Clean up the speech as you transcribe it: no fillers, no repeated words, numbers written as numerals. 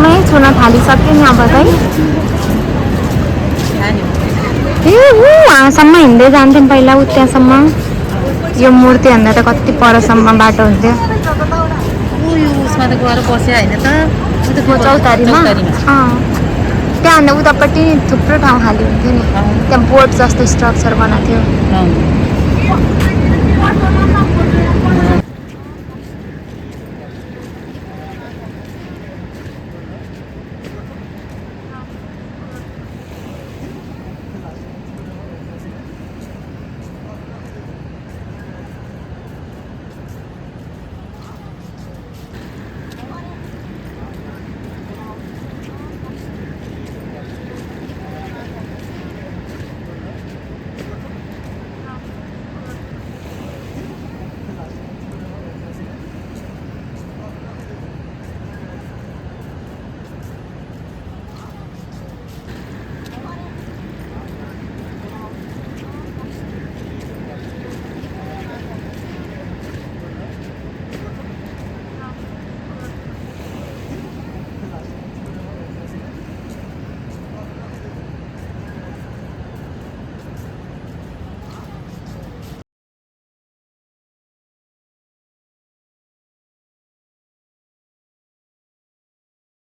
एकदमै छुन थालिसक्यो नि अब चाहिँ। ए वहाँसम्म हिँड्दै जान्थ्यौँ पहिला उ त्यहाँसम्म। यो मूर्ति भन्दा त कति परसम्म बाटो हुन्थ्यो। उसमा त गएर बस्यो होइन त चौतारीमा त्यहाँभन्दा उतापट्टि थुप्रो ठाउँ खाली हुन्थ्यो नि। त्यहाँ बोट जस्तो स्ट्रक्चर बनाएको थियो।